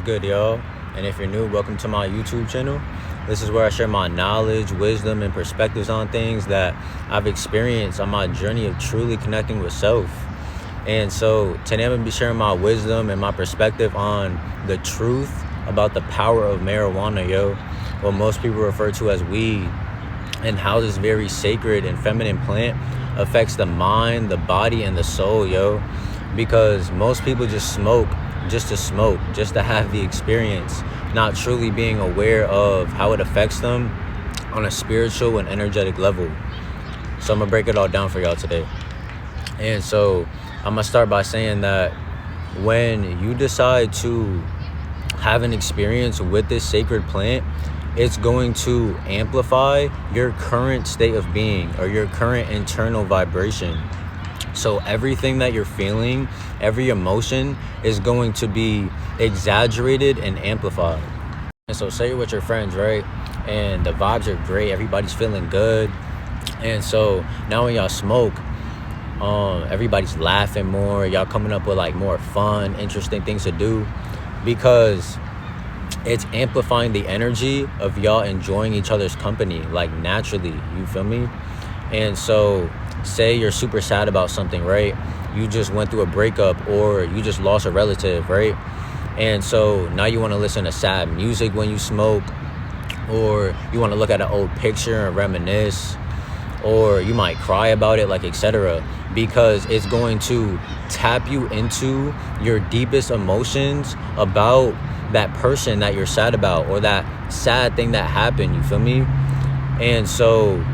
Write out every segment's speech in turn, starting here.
good, y'all? And if you're new, welcome to my YouTube channel. This is where I share my knowledge, wisdom, and perspectives on things that I've experienced on my journey of truly connecting with self. And so today I'm going to be sharing my wisdom and my perspective on the truth about the power of marijuana, yo. What most people refer to as weed, and how this very sacred and feminine plant affects the mind, the body, and the soul, yo. Because most people just smoke just to smoke, just to have the experience, not truly being aware of how it affects them on a spiritual and energetic level. So I'm gonna break it all down for y'all today. And so I'm gonna start by saying that when you decide to have an experience with this sacred plant, it's going to amplify your current state of being or your current internal vibration. So everything that you're feeling, every emotion is going to be exaggerated and amplified. And so say you're with your friends, right? And the vibes are great, everybody's feeling good. And so now when y'all smoke, everybody's laughing more, y'all coming up with like more fun, interesting things to do, because it's amplifying the energy of y'all enjoying each other's company, like naturally, you feel me? And so say you're super sad about something, right? You just went through a breakup, or you just lost a relative, right? And so now you want to listen to sad music when you smoke, or you want to look at an old picture and reminisce, or you might cry about it, like etc., because it's going to tap you into your deepest emotions about that person that you're sad about, or that sad thing that happened, you feel me? And so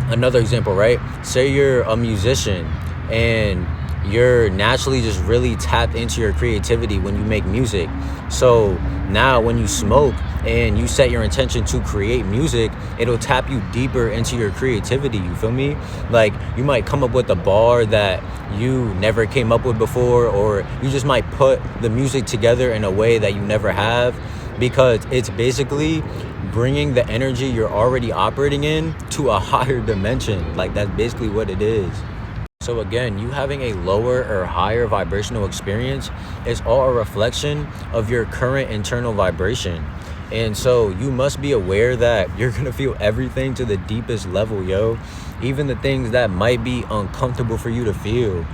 another example, right? Say you're a musician and you're naturally just really tapped into your creativity when you make music. So now when you smoke and you set your intention to create music, it'll tap you deeper into your creativity, you feel me? Like you might come up with a bar that you never came up with before, or you just might put the music together in a way that you never have, because it's basically bringing the energy you're already operating in to a higher dimension. Like that's basically what it is. So again, you having a lower or higher vibrational experience is all a reflection of your current internal vibration. And so you must be aware that you're gonna feel everything to the deepest level, yo. Even the things that might be uncomfortable for you to feel.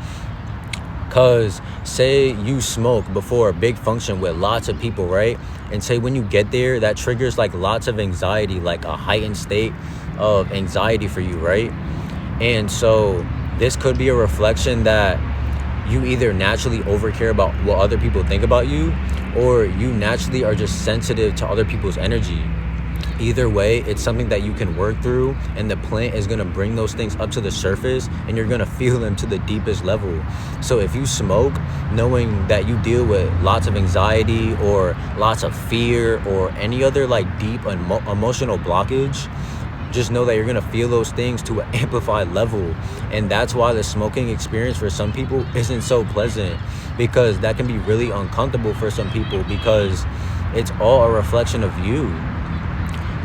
Cause say you smoke before a big function with lots of people, right? And say when you get there, that triggers like lots of anxiety, like a heightened state of anxiety for you, right? And so this could be a reflection that you either naturally overcare about what other people think about you, or you naturally are just sensitive to other people's energy. Either way, it's something that you can work through, and the plant is going to bring those things up to the surface, and you're going to feel them to the deepest level. So if you smoke knowing that you deal with lots of anxiety or lots of fear or any other like deep emotional blockage, just know that you're going to feel those things to an amplified level. And that's why the smoking experience for some people isn't so pleasant, because that can be really uncomfortable for some people, because it's all a reflection of you.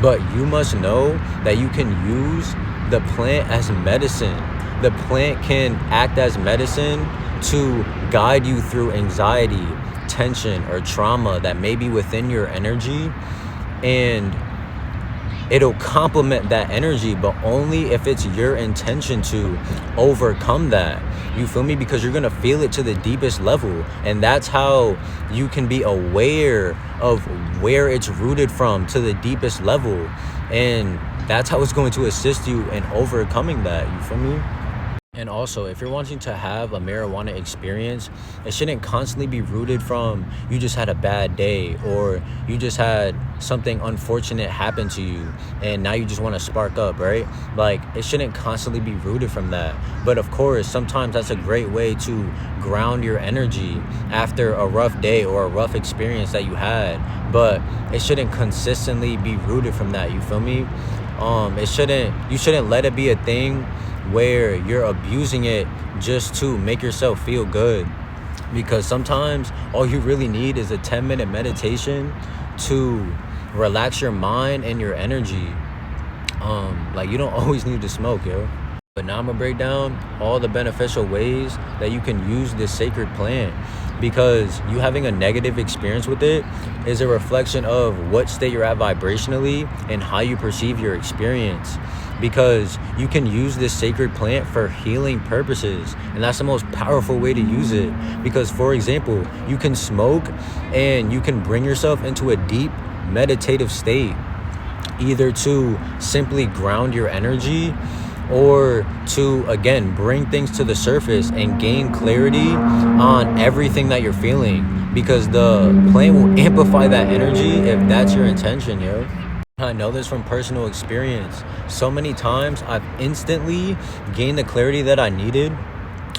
But you must know that you can use the plant as medicine. The plant can act as medicine to guide you through anxiety, tension, or trauma that may be within your energy. And it'll complement that energy, but only if it's your intention to overcome that. You feel me? Because you're going to feel it to the deepest level. And that's how you can be aware of where it's rooted from to the deepest level. And that's how it's going to assist you in overcoming that. You feel me? And also, if you're wanting to have a marijuana experience, it shouldn't constantly be rooted from you just had a bad day, or you just had something unfortunate happen to you and now you just want to spark up, right? Like it shouldn't constantly be rooted from that. But of course, sometimes that's a great way to ground your energy after a rough day or a rough experience that you had. But it shouldn't consistently be rooted from that, you feel me? You shouldn't let it be a thing where you're abusing it just to make yourself feel good, because sometimes all you really need is a 10-minute meditation to relax your mind and your energy. Like you don't always need to smoke, yo. But now I'm gonna break down all the beneficial ways that you can use this sacred plant. because you having a negative experience with it is a reflection of what state you're at vibrationally and how you perceive your experience. Because you can use this sacred plant for healing purposes, and that's the most powerful way to use it. Because, for example, you can smoke and you can bring yourself into a deep meditative state, either to simply ground your energy or to, again, bring things to the surface and gain clarity on everything that you're feeling, because the plant will amplify that energy if that's your intention, yo. I know this from personal experience. So many times I've instantly gained the clarity that I needed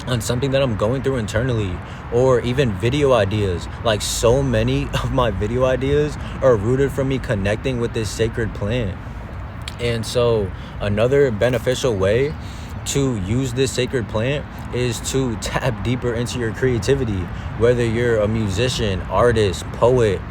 on something that I'm going through internally, or even video ideas. Like, so many of my video ideas are rooted from me connecting with this sacred plant. And so another beneficial way to use this sacred plant is to tap deeper into your creativity, whether you're a musician, artist, poet,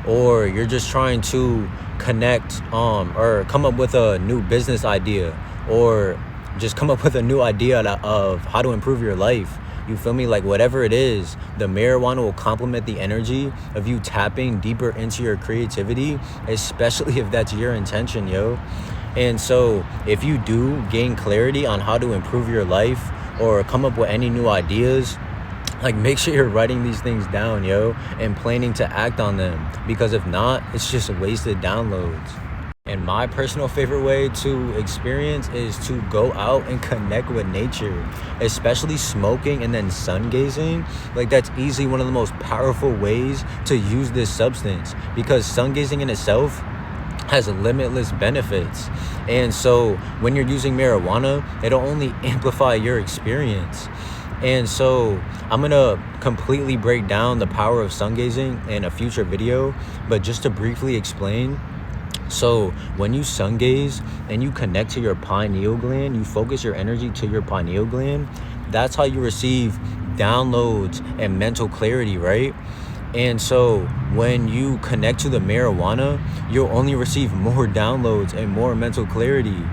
or you're just trying to connect or come up with a new business idea, or just come up with a new idea of how to improve your life. You feel me? Like, whatever it is, the marijuana will complement the energy of you tapping deeper into your creativity, especially if that's your intention, yo. And so if you do gain clarity on how to improve your life or come up with any new ideas, like, make sure you're writing these things down, yo, and planning to act on them. Because if not, it's just wasted downloads. And my personal favorite way to experience is to go out and connect with nature, especially smoking and then sun gazing. Like, that's easily one of the most powerful ways to use this substance, because sun gazing in itself has limitless benefits. And so when you're using marijuana, it'll only amplify your experience. And so I'm gonna completely break down the power of sun gazing in a future video, but just to briefly explain. So when you sun gaze and you connect to your pineal gland, you focus your energy to your pineal gland, that's how you receive downloads and mental clarity, right? And so when you connect to the marijuana, you'll only receive more downloads and more mental clarity.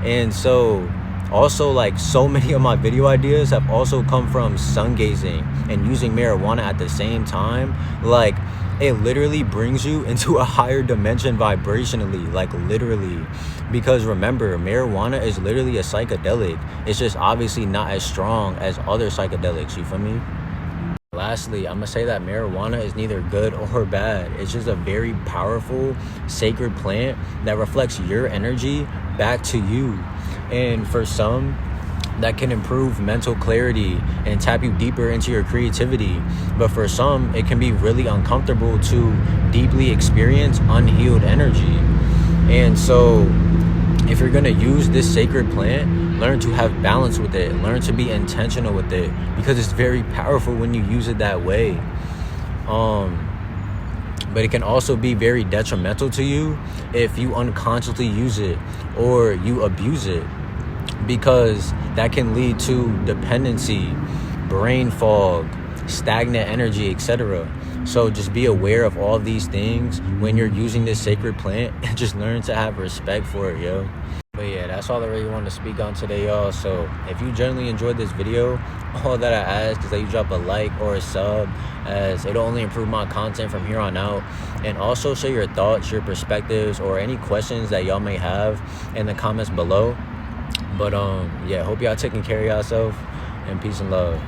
And so also, like, so many of my video ideas have also come from sun gazing and using marijuana at the same time. Like, it literally brings you into a higher dimension vibrationally, like, literally. Because remember, marijuana is literally a psychedelic. It's just obviously not as strong as other psychedelics, you feel me? Lastly, I'm gonna say that marijuana is neither good or bad. It's just a very powerful, sacred plant that reflects your energy back to you. And for some, that can improve mental clarity and tap you deeper into your creativity. But for some, it can be really uncomfortable to deeply experience unhealed energy. And so if you're gonna use this sacred plant, learn to have balance with it. Learn to be intentional with it, because it's very powerful when you use it that way. But it can also be very detrimental to you if you unconsciously use it or you abuse it, because that can lead to dependency, brain fog, stagnant energy, etc. So just be aware of all these things when you're using this sacred plant, and just learn to have respect for it, yo. But yeah, that's all I really wanted to speak on today, y'all. So if you generally enjoyed this video, all that I ask is that you drop a like or a sub, as it'll only improve my content from here on out. And also share your thoughts, your perspectives, or any questions that y'all may have in the comments below. But yeah, hope y'all taking care of yourself, and peace and love.